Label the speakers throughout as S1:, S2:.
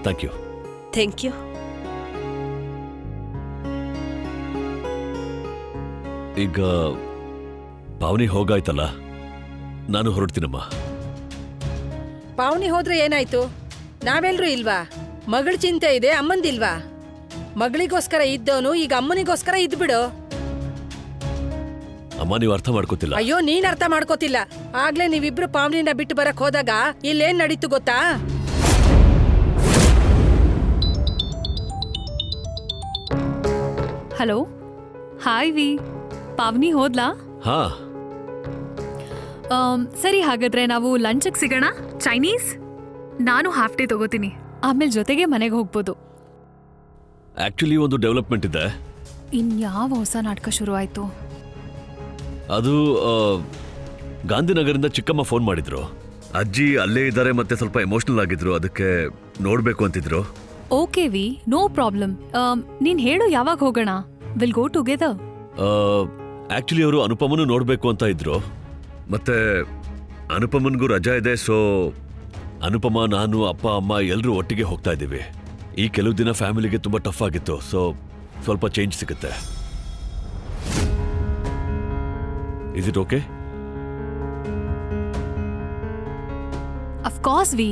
S1: Thank you.
S2: Thank you.
S1: ಈಗ ಪಾವನಿ ಹೋಗಾಯ್ತಲ್ಲ, ನಾನು ಹೊರಡ್ತೀನಮ್ಮ.
S3: ಪಾವನಿ ಹೋದ್ರೆ ಏನಾಯ್ತು? ನಾವೆಲ್ರೂ ಇಲ್ವಾ? ಮಗಳ ಚಿಂತೆ ಇದೆ, ಅಮ್ಮಂದಿಲ್ವಾ? ಮಗಳಿಗೋಸ್ಕರ ಇದ್ದವನು ಈಗ ಅಮ್ಮನಿಗೋಸ್ಕರ ಇದ್ಬಿಡು.
S1: ಅಮ್ಮ, ನೀವು ಅರ್ಥ ಮಾಡ್ಕೋತಿಲ್ಲ.
S3: ಅಯ್ಯೋ, ನೀನ್ ಅರ್ಥ ಮಾಡ್ಕೋತಿಲ್ಲ. ಆಗ್ಲೇ ನೀವಿಬ್ರು ಪಾವನಿನ ಬಿಟ್ಟು ಬರಕ್ ಹೋದಾಗ ಇಲ್ಲೇನ್ ನಡೀತು ಗೊತ್ತಾ?
S4: Hello, hi V. ಪಾವನಿ ಹೋದ್ಲಾ?
S1: ಹಾ,
S4: ಸರಿ, ಹಾಗಾದ್ರೆ ನಾವು ಲಂಚ್ಗೆ ಸಿಗೋಣ. ಚೈನೀಸ್. ನಾನು ಹಾಫ್ ಡೇ ತಗೋತೀನಿ, ಆಮೇಲೆ ಜೊತೆಗೆ ಮನೆಗೆ ಹೋಗ್ಬೋದು.
S1: ಆಕ್ಚುಲಿ ಒಂದು ಡೆವಲಪ್ಮೆಂಟ್ ಇದೆ.
S4: ಇನ್ಯಾವ ಹೊಸ ನಾಟಕ ಶುರು ಆಯ್ತು?
S1: ಅದು ಗಾಂಧಿನಗರಿಂದ ಚಿಕ್ಕಮ್ಮ ಫೋನ್ ಮಾಡಿದ್ರು. ಅಜ್ಜಿ ಅಲ್ಲೇ ಇದ್ದಾರೆ, ಮತ್ತೆ ಸ್ವಲ್ಪ ಎಮೋಷನಲ್ ಆಗಿದ್ರು, ಅದಕ್ಕೆ ನೋಡ್ಬೇಕು ಅಂತಿದ್ರು.
S4: ಓಕೆ ವಿ, ನೋ ಪ್ರಾಬ್ಲಮ್. ನೀನ್ ಹೇಳು ಯಾವಾಗ ಹೋಗೋಣ? Will go together.
S1: ಆಕ್ಚುಲಿ ಅವರು ಅನುಪಮನು ನೋಡ್ಬೇಕು ಅಂತ ಇದ್ರು, ಮತ್ತೆ ಅನುಪಮನ್ಗೂ ರಜಾ ಇದೆ. ಸೊ ಅನುಪಮ, ನಾನು, ಅಪ್ಪ, ಅಮ್ಮ ಎಲ್ಲರೂ ಒಟ್ಟಿಗೆ ಹೋಗ್ತಾ ಇದ್ದೀವಿ. ಈ ಕೆಲವು ದಿನ ಫ್ಯಾಮಿಲಿಗೆ ತುಂಬಾ ಟಫ್ ಆಗಿತ್ತು, ಸೊ ಸ್ವಲ್ಪ ಚೇಂಜ್ ಸಿಗುತ್ತೆ. Is it okay?
S4: Of course ವಿ,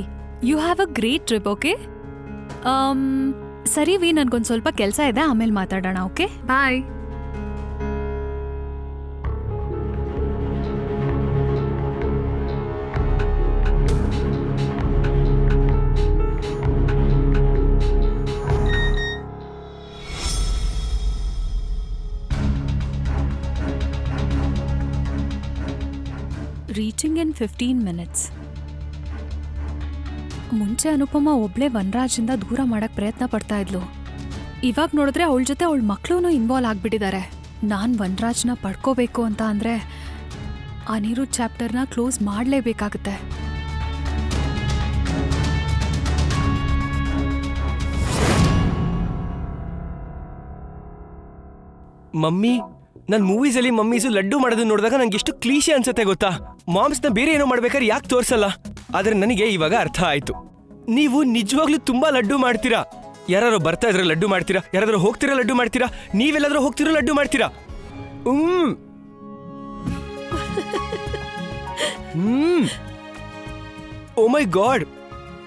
S4: you have a great trip. Okay, ಸರಿ ವಿ, ನನ್ಗೊಂದು ಸ್ವಲ್ಪ ಕೆಲಸ ಇದೆ, ಆಮೇಲೆ ಮಾತಾಡೋಣ. Okay, bye. Reaching in 15 minutes. ಮುಂಚೆ ಅನುಪಮ ಒಬ್ಳೆ ವನರಾಜಿಂದ ದೂರ ಮಾಡಕ್ ಪ್ರಯತ್ನ ಪಡ್ತಾ ಇದ್ಲು. ಇವಾಗ ನೋಡಿದ್ರೆ ಅವಳ ಜೊತೆ ಅವಳ ಮಕ್ಳೂ ಇನ್ವಾಲ್ವ್ ಆಗ್ಬಿಟ್ಟಿದ್ದಾರೆ. ನಾನ್ ವನರಾಜ್ನ ಪಡ್ಕೋಬೇಕು ಅಂತ ಅಂದ್ರೆ ಅನಿರುದ್ಧ್ ಚಾಪ್ಟರ್ನ ಕ್ಲೋಸ್ ಮಾಡಲೇಬೇಕಾಗುತ್ತೆ.
S5: ಮಮ್ಮಿ, ನನ್ ಮೂವೀಸಲ್ಲಿ ಮಮ್ಮೀಸು ಲಡ್ಡು ಮಾಡೋದನ್ನ ನೋಡಿದಾಗ ನಂಗೆ ಎಷ್ಟು ಕ್ಲೀಶೆ ಅನ್ಸುತ್ತೆ ಗೊತ್ತಾ? ಮಾಮ್ಸ್ನ ಬೇರೆ ಏನೋ ಮಾಡ್ಬೇಕಾದ್ರೆ ಯಾಕೆ ತೋರ್ಸಲ್ಲ? ಆದ್ರೆ ನನಗೆ ಇವಾಗ ಅರ್ಥ ಆಯ್ತು. ನೀವು ನಿಜವಾಗ್ಲೂ ತುಂಬಾ ಲಡ್ಡು ಮಾಡ್ತೀರಾ. ಯಾರು ಬರ್ತಾ ಇದ್ರೆ ಲಡ್ಡು ಮಾಡ್ತೀರಾ, ಯಾರಾದ್ರೂ ಹೋಗ್ತಿರೋ ಲಡ್ಡು ಮಾಡ್ತೀರಾ, ನೀವೆಲ್ಲಾದ್ರೂ ಹೋಗ್ತಿರೋ ಲಡ್ಡು ಮಾಡ್ತೀರಾ. ಓ ಮೈ ಗಾಡ್,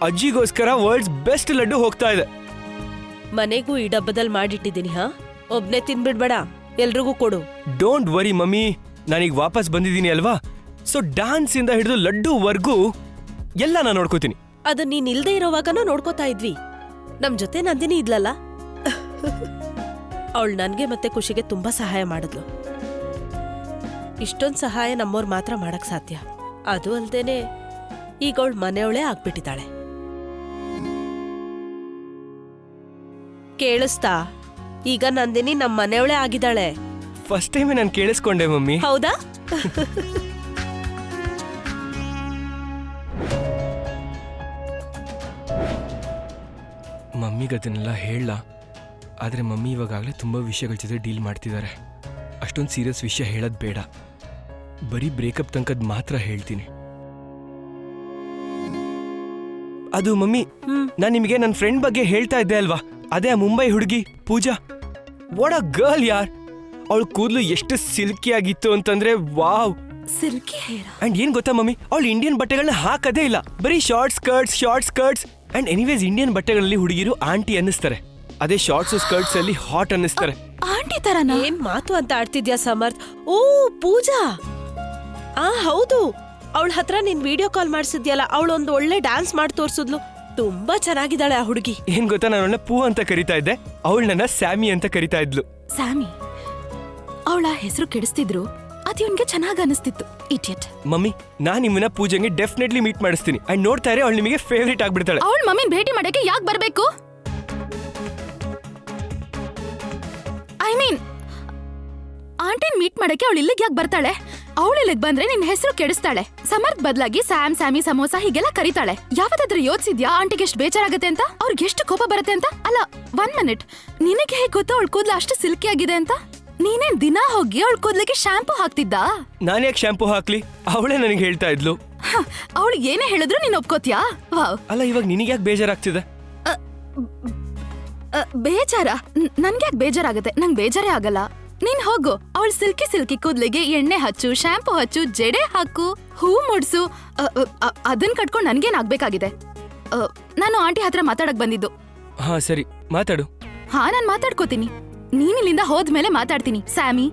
S5: ಅಜ್ಜಿಗೋಸ್ಕರ ವರ್ಲ್ಡ್ಸ್ ಬೆಸ್ಟ್ ಲಡ್ಡು ಹೋಗ್ತಾ ಇದೆ.
S2: ಮನೆಗೂ ಈ ಡಬ್ಬದಲ್ಲಿ ಮಾಡಿಟ್ಟಿದ್ದೀನಿ. ಹಾ, ಒಬ್ನೇ ತಿನ್ಬಿಡ್ಬೇಡ, ಎಲ್ರಿಗೂ ಕೊಡು.
S5: ಡೋಂಟ್ ವರಿ ಮಮ್ಮಿ, ನಾನೀಗ ವಾಪಸ್ ಬಂದಿದ್ದೀನಿ ಅಲ್ವಾ? ಸೊ ಡಾನ್ಸ್ ಇಂದ ಹಿಡಿದು ಲಡ್ಡುವರೆಗೂ ಎಲ್ಲ ನಾನು ನೋಡ್ಕೋತೀನಿ.
S2: ಅದು ನೀನ್ ಇಲ್ದೇ ಇರೋವಾಗನೂ ನೋಡ್ಕೋತಾ ಇದ್ವಿ. ನಮ್ ಜೊತೆ ನಂದಿನಿ ಇದ್ಲಲ್ಲ, ಅವಳು ನನ್ಗೆ ಮತ್ತೆ ಖುಷಿಗೆ ತುಂಬಾ ಸಹಾಯ ಮಾಡಿದ್ಲು. ಇಷ್ಟೊಂದ್ ಸಹಾಯ ನಮ್ಮವ್ರು ಮಾತ್ರ ಮಾಡಕ್ ಸಾಧ್ಯ. ಅದು ಅಲ್ದೇನೆ ಈಗ ಅವಳು ಮನೆಯವಳೇ ಆಗ್ಬಿಟ್ಟಿದ್ದಾಳೆ. ಕೇಳಿಸ್ತಾ? ಈಗ ನಂದಿನಿ ನಮ್ ಮನೆಯವಳೇ ಆಗಿದ್ದಾಳೆ.
S5: ಫಸ್ಟ್ ಟೈಮ್ ನಾನು ಕೇಳಿಸ್ಕೊಂಡೆ ಮಮ್ಮಿ.
S2: ಹೌದಾ?
S5: ಮಮ್ಮಿಗೆ ಅದನ್ನೆಲ್ಲ ಹೇಳ. ಆದರೆ ಮಮ್ಮಿ ಇವಾಗಲೇ ತುಂಬ ವಿಷಯಗಳ ಜೊತೆ ಡೀಲ್ ಮಾಡ್ತಿದ್ದಾರೆ. ಅಷ್ಟೊಂದು ಸೀರಿಯಸ್ ವಿಷಯ ಹೇಳೋದು ಬೇಡ. ಬರೀ ಬ್ರೇಕಪ್ ತನಕದ್ ಮಾತ್ರ ಹೇಳ್ತೀನಿ. ಅದು ಮಮ್ಮಿ, ನಾನು ನಿಮಗೆ ನನ್ನ ಫ್ರೆಂಡ್ ಬಗ್ಗೆ ಹೇಳ್ತಾ ಇದ್ದೆ ಅಲ್ವಾ? ಅದೇ ಆ ಮುಂಬೈ ಹುಡುಗಿ ಪೂಜಾ. ವಾಟ್ ಅ ಗರ್ಲ್ ಯಾರ್! ಅವಳ ಕೂದಲು ಎಷ್ಟು ಸಿಲ್ಕಿ ಆಗಿತ್ತು ಅಂತಂದ್ರೆ ವಾವ್.
S4: Silky hair.
S5: ಅಂಡ್ ಏನ್ ಗೊತ್ತಾ ಮಮ್ಮಿ, ಅವಳು ಇಂಡಿಯನ್ ಬಟ್ಟೆಗಳನ್ನ ಹಾಕದೇ ಇಲ್ಲ, ಬರೀ short skirts. And anyways Indian ಬಟ್ಟೆಗಳಲ್ಲಿ ಹುಡುಗಿರು ಆಂಟಿ ಅನ್ನಿಸ್ತಾರೆ, ಅದೇ ಶಾರ್ಟ್ಸ್ ಸ್ಕರ್ಟ್ಸ್ ಅಲ್ಲಿ ಹಾಟ್ ಅನ್ನಿಸ್ತಾರೆ.
S4: ಆಂಟಿ ತರನಾ?
S2: ಏನ್ ಮಾತು ಅಂತ ಆಡ್ತಿದ್ಯಾ ಸಮರ್ಥ್? ಓ ಪೂಜಾ, ಹೌದು. ಅವಳ ಹತ್ರ ನೀನ್ ವಿಡಿಯೋ ಕಾಲ್ ಮಾಡ್ಸಿದ್ಯಲ್ಲ, ಅವಳೊಂದು ಒಳ್ಳೆ ಡ್ಯಾನ್ಸ್ ಮಾಡಿ ತೋರ್ಸಿದ್ಲು. ತುಂಬಾ ಚೆನ್ನಾಗಿದ್ದಾಳೆ ಆ ಹುಡುಗಿ.
S5: ಏನ್ ಗೊತ್ತಾ, ನಾನು ಪೂ ಅಂತ ಕರಿತಾ ಇದ್ದೆ, ಅವಳು ನನ್ನ ಸ್ಯಾಮಿ ಅಂತ ಕರಿತಾ ಇದ್ಲು.
S4: ಸ್ಯಾಮಿ? ಅವಳ ಹೆಸರು ಕೆಡಿಸ್ತಿದ್ರು, ಅದು ಇವನ್ಗೆ ಚೆನ್ನಾಗಿ ಅನಿಸ್ತಿತ್ತು. ಇಡಿಯಟ್.
S5: ಮಮ್ಮಿ, ನಾನ್ ನಿಮ್ಮನ್ನ ಪೂಜೆಗೆ ಡೆಫಿನೆಟ್ಲಿ ಮೀಟ್ ಮಾಡಿಸ್ತೀನಿ. ಅಂಡ್ ನೋಡ್ತಾ ಇರಿ, ಅವಳು ನಿಮಗೆ ಫೇವರೇಟ್ ಆಗ್ಬಿಡ್ತಾಳೆ.
S4: ಅವಳ ಮಮ್ಮಿನ ಭೇಟಿ ಮಾಡಕ್ಕೆ ಯಾಕೆ ಬರ್ಬೇಕು? ಐ ಮೀನ್, ಆಂಟಿನ್ ಮೀಟ್ ಮಾಡಕ್ಕೆ ಅವಳು ಇಲ್ಲಿಗೆ ಯಾಕೆ ಬರ್ತಾಳೆ? ಅವಳು ಇಲ್ಲಿಗೆ ಬಂದ್ರೆ ನಿನ್ ಹೆಸರು ಕೆಡಿಸ್ತಾಳೆ. ಸಮರ್ಥ್ ಬದಲಾಗಿ ಸ್ಯಾಮ್, ಸ್ಯಾಮಿ, ಸಮೋಸ ಹೀಗೆಲ್ಲ ಕರೀತಾಳೆ. ಯಾವತ್ತಾದ್ರೂ ಯೋಚಿಸಿದ್ಯಾ ಆಂಟಿಗೆ ಎಷ್ಟು ಬೇಜಾರಾಗತ್ತೆ ಅಂತ, ಅವ್ರಿಗೆ ಎಷ್ಟು ಕೋಪ ಬರುತ್ತೆ ಅಂತ? ಅಲ್ಲ, 1 minute, ನಿನಗೆ ಹೇಗೆ ಗೊತ್ತಾ ಅವಳ ಕೂದಲು ಅಷ್ಟು ಸಿಲ್ಕಿ ಆಗಿದೆ ಅಂತ? ನೀನೇನ್ ದಿನ ಹೋಗಿ ಅವಳ ಕೂದಲಿಗೆ ಶಾಂಪೂ ಹಾಕ್ತಿದ್ದ?
S5: ನಾನು ಯಾಕೆ ಶಾಂಪೂ ಹಾಕ್ಲಿ? ಅವಳೇ ನನಗೆ ಹೇಳ್ತಾ ಇದ್ಲು.
S4: ಅವಳು ಏನೇ ಹೇಳಿದ್ರು ನೀನ್ ಒಪ್ಕೋತಿಯಾ? ವಾವ್.
S5: ಅಲ್ಲ, ಇವಾಗ ನಿನಗೆ ಯಾಕೆ ಬೇಜಾರಾಗ್ತಿದೆ?
S4: ಬೇಜಾರ? ನನ್ಗ್ಯಾಕ್ ಬೇಜಾರಾಗತ್ತೆ? ನಂಗ್ ಬೇಜಾರೇ ಆಗಲ್ಲ. ನೀನ್ ಹೋಗು, ಅವಳ ಸಿಲ್ಕಿ ಸಿಲ್ಕಿ ಕೂದ್ಲಿಗೆ ಎಣ್ಣೆ ಹಚ್ಚು, ಶಾಂಪೂ ಹಚ್ಚು, ಜಡೆ ಹಾಕು, ಹೂ ಮುಡ್ಸು. ಅದನ್ ಕಟ್ಕೊಂಡ್ ನನ್ಗೇನಾಗ್ಬೇಕಾಗಿದೆ? ನಾನು ಆಂಟಿ ಹತ್ರ ಮಾತಾಡಕ್ ಬಂದಿದ್ದು.
S5: ಹಾ ಸರಿ, ಮಾತಾಡು.
S4: ಹಾ, ನಾನ್ ಮಾತಾಡ್ಕೋತೀನಿ. ನೀನ್ ಇಲ್ಲಿಂದ ಹೋದ್ಮೇಲೆ ಮಾತಾಡ್ತೀನಿ. Sammy,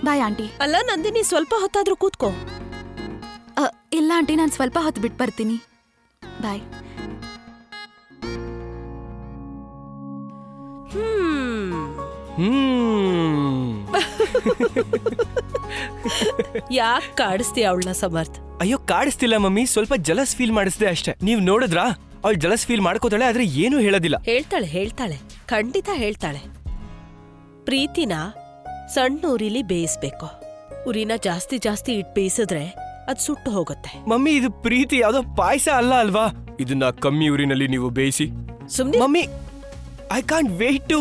S4: bye aunty.
S2: ಅಲ್ಲ ನಂದಿನಿ, ಸ್ವಲ್ಪ ಹೊತ್ತಾದ್ರೂ ಕೂತ್ಕೋ.
S4: ಇಲ್ಲ ಆಂಟಿ, ನಾನ್ ಸ್ವಲ್ಪ ಹೊತ್ತು ಬಿಟ್ಟು ಬರ್ತೀನಿ. ಬಾಯ್.
S2: ಯಾಕೆ ಕಾಡಿಸ್ತೀಯ ಅವಳನ್ನ ಸಮರ್ಥ್?
S5: ಅಯ್ಯೋ ಕಾಡಿಸ್ತಿಲ್ಲ ಮಮ್ಮಿ, ಸ್ವಲ್ಪ ಜಲಸ್ ಫೀಲ್ ಮಾಡಿಸ್ದೆ ಅಷ್ಟೇ. ನೀವ್ ನೋಡಿದ್ರಾ? ಅವಳು ಜಲಸ್ ಫೀಲ್ ಮಾಡ್ಕೋತಾಳೆ, ಆದ್ರೆ ಏನೂ ಹೇಳೋದಿಲ್ಲ.
S2: ಹೇಳ್ತಾಳೆ ಖಂಡಿತ ಹೇಳ್ತಾಳೆ. ಪ್ರೀತಿನ ಸಣ್ಣ ಉರಿಲಿ ಬೇಯಿಸ್ಬೇಕು. ಉರಿನ ಜಾಸ್ತಿ ಇಟ್ ಬೇಯಿಸಿದ್ರೆ ಅದ್ ಸುಟ್ಟು ಹೋಗುತ್ತೆ.
S5: ಮಮ್ಮಿ, ಇದು ಪ್ರೀತಿ ಯಾವ್ದೋ ಪಾಯಸ ಅಲ್ಲ ಅಲ್ವಾ? ಇದನ್ನ ಕಮ್ಮಿ ಊರಿನಲ್ಲಿ ನೀವು ಬೇಯಿಸಿ.
S2: ಸುಮ್ನೆ
S5: mummy, I can't wait to.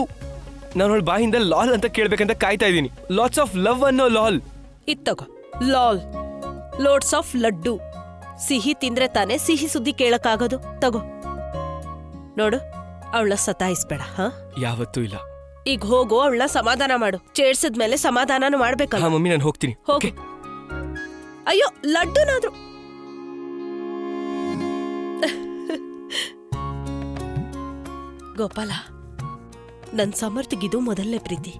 S5: ನಾನು ಅವಳ ಬಾಯಿಂದ ಲಾಲ್ ಅಂತ ಕೇಳ್ಬೇಕಂತ ಕಾಯ್ತಾ ಇದ್ದೀನಿ. ಲಾಟ್ಸ್ ಆಫ್ ಲವ್ ಅನ್ನೋ ಲಾಲ್.
S2: ಇತ್ತಗೋ ಲಾಲ್. ಲೋಟ್ಸ್ ಆಫ್ ಲಡ್ಡು. ಸಿಹಿ ತಿಂದ್ರೆ ತಾನೇ ಸಿಹಿ ಸುದ್ದಿ ಕೇಳಕ್ಕಾಗೋದು. ತಗೋ ನೋಡು, ಅವಳ ಸತಾಯಿಸ್ಬೇಡ. ಹಾ,
S5: ಯಾವತ್ತೂ ಇಲ್ಲ.
S2: ಈಗ ಹೋಗು, ಅವಳನ್ನ ಸಮಾಧಾನ ಮಾಡು. ಚೇಡ್ಸದ್ಮೇಲೆ ಸಮಾಧಾನನು ಮಾಡ್ಬೇಕಲ್ಲ.
S5: ಹಾ ಮಮ್ಮಿ, ನಾನು ಹೋಗ್ತೀನಿ.
S2: ಹೋಗು. ಅಯ್ಯೋ, ಲಡ್ಡುನಾದ್ರು. ಗೋಪಾಲ, ನನ್ ಸಮರ್ಥಗಿದು ಮೊದಲನೇ ಪ್ರೀತಿ.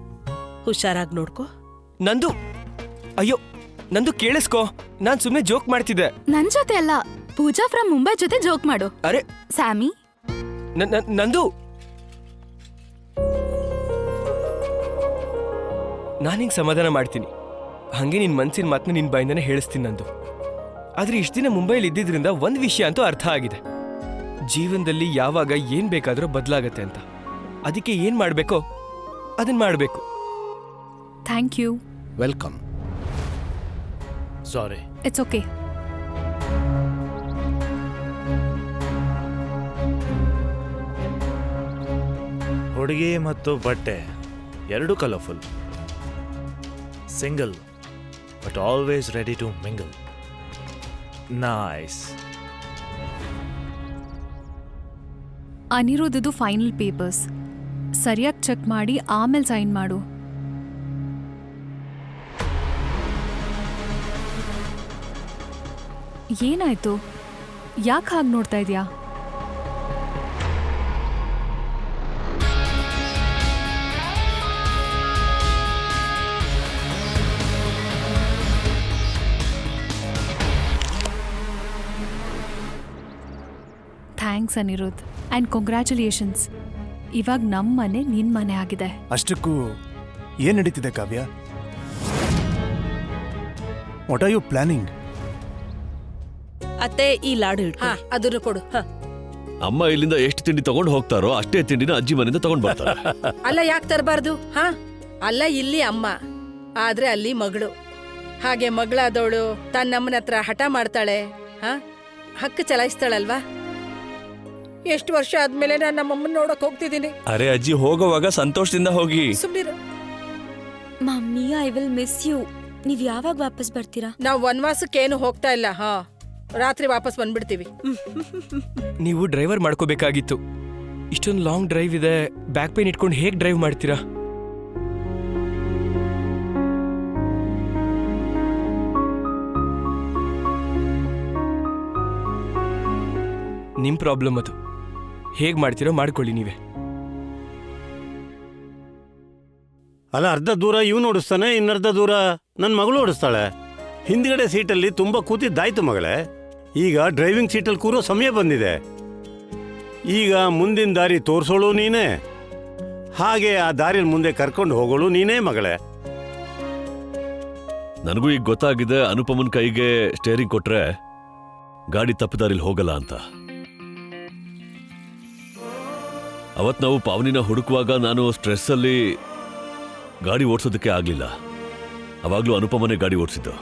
S2: ಹುಷಾರಾಗಿ ನೋಡ್ಕೋ.
S5: ನಂದು, ಅಯ್ಯೋ ನಂದು ಕೇಳಿಸ್ಕೋ, ನಾನ್ ಸುಮ್ನೆ ಜೋಕ್ ಮಾಡ್ತಿದ್ದೆ.
S4: ನನ್ ಜೊತೆ ಅಲ್ಲ, ಪೂಜಾ ಫ್ರಮ್ ಮುಂಬೈ ಜೊತೆ ಜೋಕ್ ಮಾಡು.
S5: ಅರೆ
S4: ಸ್ಯಾಮಿ,
S5: ನಂದು, ನಾನಿಂಗ್ ಸಮಾಧಾನ ಮಾಡ್ತೀನಿ. ಹಂಗೆ ನಿನ್ ಮನ್ಸಿನ ಮಾತನ್ನ ನಿನ್ ಬಾಯಿಂದಾನೆ ಹೇಳಿಸ್ತೀನಿ ನಂದು. ಆದ್ರೆ ಇಷ್ಟ ದಿನ ಮುಂಬೈಲಿ ಇದ್ದಿದ್ರಿಂದ ಒಂದ್ ವಿಷಯ ಅಂತೂ ಅರ್ಥ ಆಗಿದೆ. ಜೀವನದಲ್ಲಿ ಯಾವಾಗ ಏನ್ ಬೇಕಾದ್ರೂ ಬದಲಾಗತ್ತೆ ಅಂತ. ಅದಕ್ಕೆ ಏನ್ ಮಾಡ್ಬೇಕೋ ಅದನ್ ಮಾಡ್ಬೇಕು.
S4: Thank you.
S6: Welcome. Sorry.
S4: It's okay.
S6: ಹುಡುಗಿ ಮತ್ತು ಬಟ್ಟೆ ಎರಡು colourful. Single but always ready to mingle. Nice.
S7: ಅನಿರುದ್ಧದು ಫೈನಲ್ ಪೇಪರ್ಸ್ ಸರಿಯಾಗಿ ಚೆಕ್ ಮಾಡಿ ಆಮೇಲೆ ಸೈನ್ ಮಾಡು. ಏನಾಯ್ತು? ಯಾಕೆ ಹಾಗೆ ನೋಡ್ತಾ ಇದೀಯಾ? Thanks Aniruddh, and congratulations. ಇವಾಗ ನಮ್ಮ ಮನೆ ನಿನ್ ಮನೆ ಆಗಿದೆ.
S8: ಅಷ್ಟಕ್ಕೂ ಏನ್ ನಡೀತಿದೆ Kavya? What are you planning?
S2: ಅತ್ತೆ, ಈ ಲಾಡು ಇಟ್ಕೊ.
S3: ಹಾ, ಅದನ್ನು ಕೊಡು.
S1: ಅಮ್ಮ ಇಲ್ಲಿಂದ ಎಷ್ಟು ತಿಂಡಿ ತಗೊಂಡು ಹೋಗ್ತಾರೋ ಅಷ್ಟೇ ತಿಂಡಿನ ಅಜ್ಜಿ ಮನೆಯಿಂದ ತಗೊಂಡ್ ಬರ್ತಾರೆ.
S3: ಅಲ್ಲ, ಯಾಕೆ ತರಬಾರ್ದು? ಹಾ, ಅಲ್ಲ, ಇಲ್ಲಿ ಅಮ್ಮ ಆದ್ರೆ ಅಲ್ಲಿ ಮಗಳು. ಹಾಗೆ ಮಗಳಾದವಳು ತನ್ನಮ್ಮನ ಹತ್ರ ಹಠ ಮಾಡ್ತಾಳೆ. ಹಾ, ಹಕ್ಕು ಚಲಾಯಿಸ್ತಾಳಲ್ವಾ? ಎಷ್ಟು ವರ್ಷ ಆದ್ಮೇಲೆ ನಾನು ನಮ್ಮಮ್ಮನ ನೋಡಕ್ ಹೋಗ್ತಿದ್ದೀನಿ.
S9: ಅರೆ ಅಜ್ಜಿ, ಹೋಗೋವಾಗ ಸಂತೋಷದಿಂದ ಹೋಗಿ.
S3: ಸುಮ್ನಿರು.
S10: Mummy, I will miss you. ನೀವ್ ಯಾವಾಗ ವಾಪಸ್ ಬರ್ತೀರಾ?
S3: ನಾವ್ ವನವಾಸಕ್ಕೇನು ಹೋಗ್ತಾ ಇಲ್ಲ. ಹಾ, ರಾತ್ರಿ ವಾಪಸ್ ಬಂದ್ಬಿಡ್ತೀವಿ.
S5: ನೀವು ಡ್ರೈವರ್ ಮಾಡ್ಕೋಬೇಕಾಗಿತ್ತು. ಇಷ್ಟೊಂದು ಲಾಂಗ್ ಡ್ರೈವ್ ಇದೆ, ಬ್ಯಾಕ್ ಪೇನ್ ಇಟ್ಕೊಂಡು ಹೇಗ್ ಡ್ರೈವ್ ಮಾಡ್ತೀರಾ? ನಿಮ್ ಪ್ರಾಬ್ಲಮ್ ಅದು. ಹೇಗ್ ಮಾಡ್ತೀರೋ ಮಾಡ್ಕೊಳ್ಳಿ ನೀವೇ.
S11: ಅಲ್ಲ, ಅರ್ಧ ದೂರ ಇವನು ಓಡಿಸ್ತಾನೆ, ಇನ್ನರ್ಧ ದೂರ ನನ್ನ ಮಗಳು ಓಡಿಸ್ತಾಳೆ. ಹಿಂದ್ಗಡೆ ಸೀಟಲ್ಲಿ ತುಂಬಾ ಕೂತಿದ್ದಾಯ್ತು ಮಗಳೇ. ಈಗ ಡ್ರೈವಿಂಗ್ ಸೀಟಲ್ಲಿ ಕೂರೋ ಸಮಯ ಬಂದಿದೆ. ಈಗ ಮುಂದಿನ ದಾರಿ ತೋರಿಸೋಳು ನೀನೇ, ಹಾಗೆ ಆ ದಾರಿಯಲ್ಲಿ ಮುಂದೆ ಕರ್ಕೊಂಡು ಹೋಗೋಳು ನೀನೇ ಮಗಳೇ.
S1: ನನಗೂ ಈಗ ಗೊತ್ತಾಗಿದೆ, ಅನುಪಮನ್ ಕೈಗೆ ಸ್ಟೇರಿಂಗ್ ಕೊಟ್ರೆ ಗಾಡಿ ತಪ್ಪುದಾರಿಲಿ ಹೋಗಲ್ಲ ಅಂತ. ಅವತ್ ನಾವು ಪಾವನಿನ ಹುಡುಕುವಾಗ ನಾನು ಸ್ಟ್ರೆಸ್ಸಲ್ಲಿ ಗಾಡಿ ಓಡಿಸೋದಕ್ಕೆ ಆಗ್ಲಿಲ್ಲ. ಅವಾಗ್ಲೂ ಅನುಪಮನೆ ಗಾಡಿ ಓಡಿಸಿದ್ದು.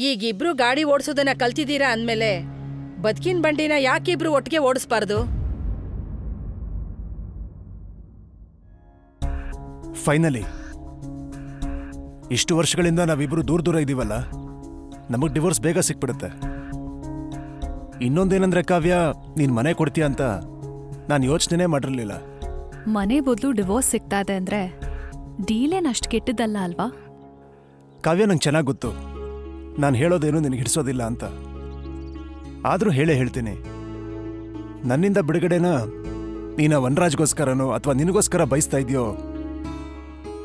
S3: ಈಗಿಬ್ರು ಗಾಡಿ ಓಡಿಸೋದನ್ನ ಕಲ್ತಿದ್ದೀರಾ ಅಂದ್ಮೇಲೆ ಬದುಕಿನ ಬಂಡಿನ ಯಾಕಿಬ್ರು ಒಟ್ಟಿಗೆ ಓಡಿಸ್ಬಾರ್ದು?
S8: ಫೈನಲಿ ಇಷ್ಟು ವರ್ಷಗಳಿಂದ ನಾವಿಬ್ರು ದೂರ ದೂರ ಇದೀವಲ್ಲ, ನಮಗ್ ಡಿವೋರ್ಸ್ ಬೇಗ ಸಿಕ್ಬಿಡುತ್ತೆ. ಇನ್ನೊಂದೇನಂದ್ರೆ ಕಾವ್ಯ, ನೀನ್ ಮನೆ ಕೊಡ್ತೀಯ ಅಂತ ನಾನು ಯೋಚನೆ ಮಾಡಿರ್ಲಿಲ್ಲ.
S7: ಮನೆ ಬದಲು ಡಿವೋರ್ಸ್ ಸಿಗ್ತಾ ಇದೆ ಅಂದ್ರೆ ಡೀಲೇನ್ ಅಷ್ಟು ಕೆಟ್ಟದಲ್ಲ ಅಲ್ವಾ?
S8: ಕಾವ್ಯ, ನಂಗೆ ಚೆನ್ನಾಗಿ ಗೊತ್ತು ನಾನು ಹೇಳೋದೇನು ನಿನಗೆ ಹಿಡಿಸೋದಿಲ್ಲ ಅಂತ. ಆದರೂ ಹೇಳ್ತೀನಿ, ನನ್ನಿಂದ ಬಿಡುಗಡೆನ ನೀನು ವನರಾಜ್ಗೋಸ್ಕರನೋ ಅಥವಾ ನಿನಗೋಸ್ಕರ ಬಯಸ್ತಾ ಇದೆಯೋ,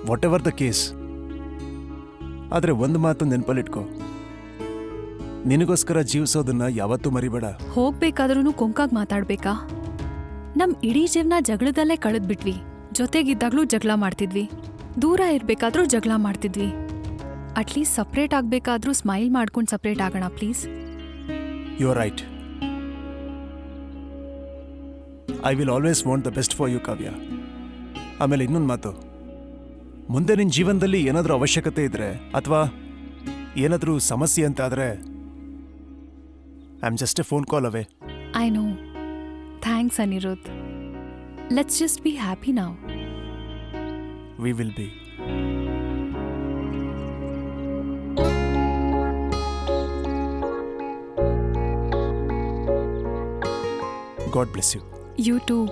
S8: ವಾಟ್ ಎವರ್ ದ ಕೇಸ್. ಆದರೆ ಒಂದು ಮಾತು ನೆನಪಲ್ಲಿಟ್ಕೋ, ನಿನಗೋಸ್ಕರ ಜೀವಿಸೋದನ್ನ ಯಾವತ್ತೂ ಮರಿಬೇಡ.
S7: ಹೋಗ್ಬೇಕಾದ್ರೂ ಕೊಂಕಾಗ್ ಮಾತಾಡ್ಬೇಕಾ? ನಮ್ ಇಡೀ ಜೀವನ ಜಗಳದಲ್ಲೇ ಕಳೆದ್ಬಿಟ್ವಿ. ಜೊತೆಗಿದ್ದಾಗ್ಲೂ ಜಗಳ ಮಾಡ್ತಿದ್ವಿ, ದೂರ ಇರ್ಬೇಕಾದ್ರೂ ಜಗಳ ಮಾಡ್ತಿದ್ವಿ. ಅಟ್ಲೀಸ್ಟ್ ಸಪ್ರೇಟ್ ಆಗ್ಬೇಕಾದ್ರೂ ಸ್ಮೈಲ್ ಮಾಡ್ಕೊಂಡು ಸಪ್ರೇಟ್ ಆಗೋಣ please.
S8: You are right. I will always want the best for you Kavya. ಆಮೇಲೆ ಇನ್ನೊಂದು ಮಾತು, ಮುಂದೆ ನಿನ್ನ ಜೀವನದಲ್ಲಿ ಏನಾದರೂ ಅವಶ್ಯಕತೆ ಇದ್ರೆ ಅಥವಾ ಏನಾದರೂ ಸಮಸ್ಯೆ ಅಂತ ಆದರೆ I am just a phone call away.
S7: I know. Thanks Aniruddh. Let's just be happy ನಾವ್.
S8: We will be. God bless you.
S7: You too.